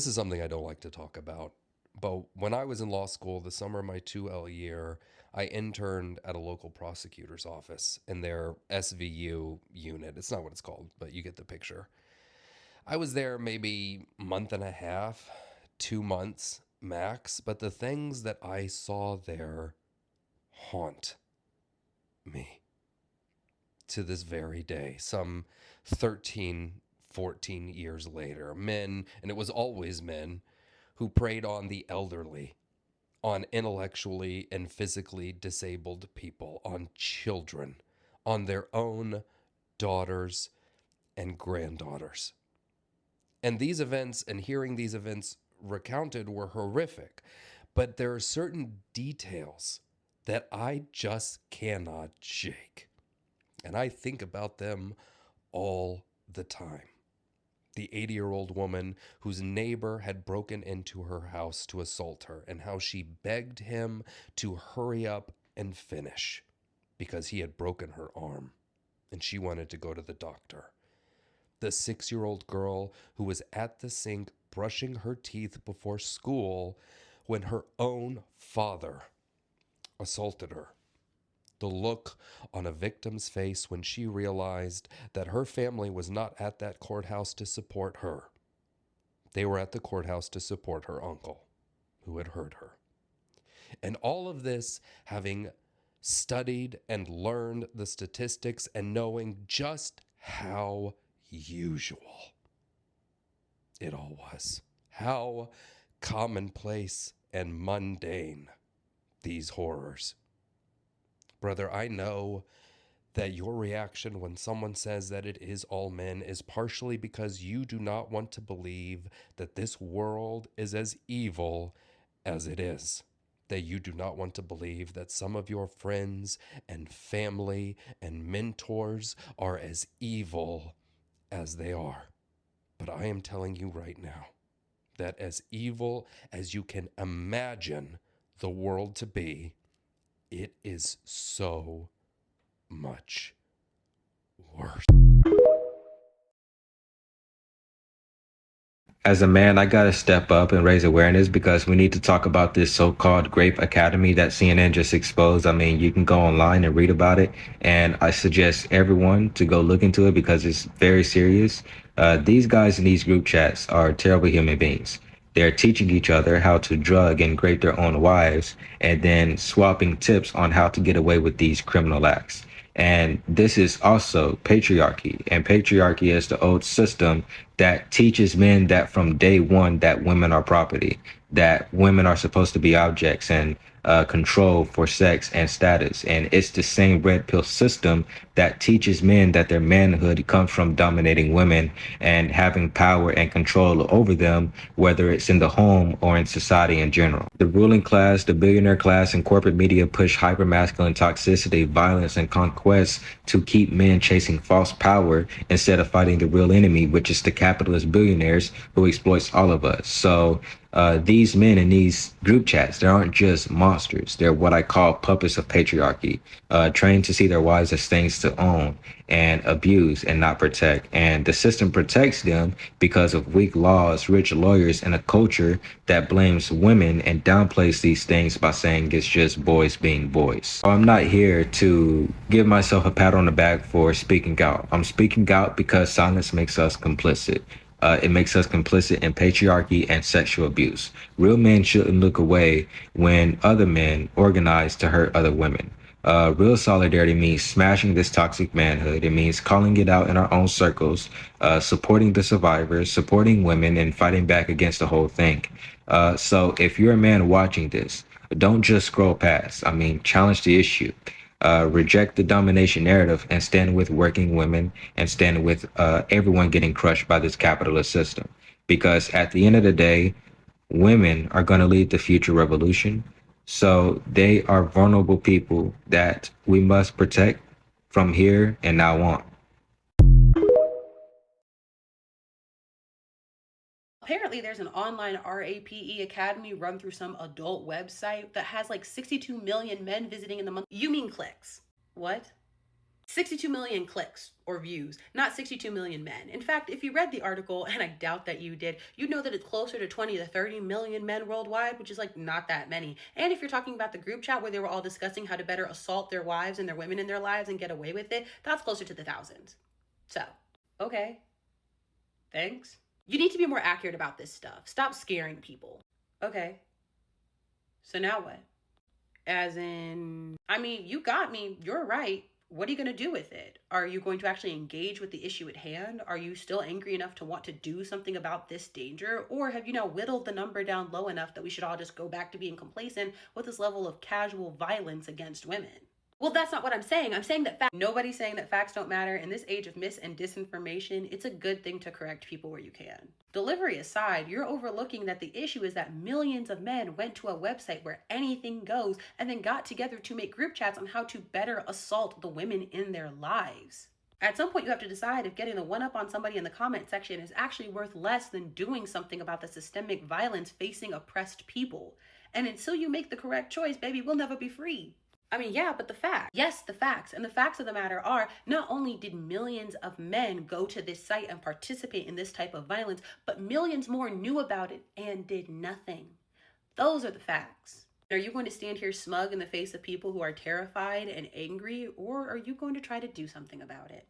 This is something I don't like to talk about, but when I was in law school, the summer of my 2L year, I interned at a local prosecutor's office in their SVU unit. It's not what it's called, but you get the picture. I was there maybe a month and a half, 2 months max, but the things that I saw there haunt me to this very day, some 13, 14 years later. Men, and it was always men, who preyed on the elderly, on intellectually and physically disabled people, on children, on their own daughters and granddaughters. And these events and hearing these events recounted were horrific. But there are certain details that I just cannot shake. And I think about them all the time. The 80-year-old woman whose neighbor had broken into her house to assault her, and how she begged him to hurry up and finish because he had broken her arm and she wanted to go to the doctor. The 6-year-old girl who was at the sink brushing her teeth before school when her own father assaulted her. The look on a victim's face when she realized that her family was not at that courthouse to support her. They were at the courthouse to support her uncle, who had hurt her. And all of this, having studied and learned the statistics and knowing just how usual it all was, how commonplace and mundane these horrors. Brother, I know that your reaction when someone says that it is all men is partially because you do not want to believe that this world is as evil as it is. That you do not want to believe that some of your friends and family and mentors are as evil as they are. But I am telling you right now that as evil as you can imagine the world to be, it is so much worse. As a man, I gotta step up and raise awareness because we need to talk about this so-called Grape Academy that CNN just exposed. I mean, you can go online and read about it, and I suggest everyone to go look into it because it's very serious. These guys in these group chats are terrible human beings. They're teaching each other how to drug and grape their own wives, and then swapping tips on how to get away with these criminal acts. And this is also patriarchy. And patriarchy is the old system that teaches men that from day one that women are property, that women are supposed to be objects and control for sex and status. And it's the same red pill system that teaches men that their manhood comes from dominating women and having power and control over them, whether it's in the home or in society in general. The ruling class, the billionaire class, and corporate media push hypermasculine toxicity, violence, and conquest to keep men chasing false power instead of fighting the real enemy, which is the capitalist billionaires who exploits all of us. So these men in these group chats, they aren't just monsters. They're what I call puppets of patriarchy, trained to see their wives as things to own and abuse and not protect. And the system protects them because of weak laws, rich lawyers, and a culture that blames women and downplays these things by saying it's just boys being boys. I'm not here to give myself a pat on the back for speaking out. I'm speaking out because silence makes us complicit. It makes us complicit in patriarchy and sexual abuse. Real men shouldn't look away when other men organize to hurt other women. Real solidarity means smashing this toxic manhood. It means calling it out in our own circles, supporting the survivors, supporting women, and fighting back against the whole thing. So if you're a man watching this, don't just scroll past. I mean, challenge the issue. Reject the domination narrative and stand with working women and stand with everyone getting crushed by this capitalist system. Because at the end of the day, women are going to lead the future revolution. So they are vulnerable people that we must protect from here and now on. Apparently, there's an online RAPE academy run through some adult website that has like 62 million men visiting in the month. You mean clicks? What? 62 million clicks or views, not 62 million men. In fact, if you read the article, and I doubt that you did, you'd know that it's closer to 20 to 30 million men worldwide, which is like not that many. And if you're talking about the group chat where they were all discussing how to better assault their wives and their women in their lives and get away with it, that's closer to the thousands. So, okay. Thanks. You need to be more accurate about this stuff. Stop scaring people. Okay. So now what? As in, I mean, you got me. You're right. What are you going to do with it? Are you going to actually engage with the issue at hand? Are you still angry enough to want to do something about this danger? Or have you now whittled the number down low enough that we should all just go back to being complacent with this level of casual violence against women? Well, that's not what I'm saying. I'm saying that nobody's saying that facts don't matter. In this age of mis and disinformation, it's a good thing to correct people where you can. Delivery aside, you're overlooking that the issue is that millions of men went to a website where anything goes and then got together to make group chats on how to better assault the women in their lives. At some point, you have to decide if getting the one up on somebody in the comment section is actually worth less than doing something about the systemic violence facing oppressed people. And until you make the correct choice, baby, we'll never be free. I mean, yeah, but the facts. Yes, the facts. And the facts of the matter are, not only did millions of men go to this site and participate in this type of violence, but millions more knew about it and did nothing. Those are the facts. Are you going to stand here smug in the face of people who are terrified and angry, or are you going to try to do something about it?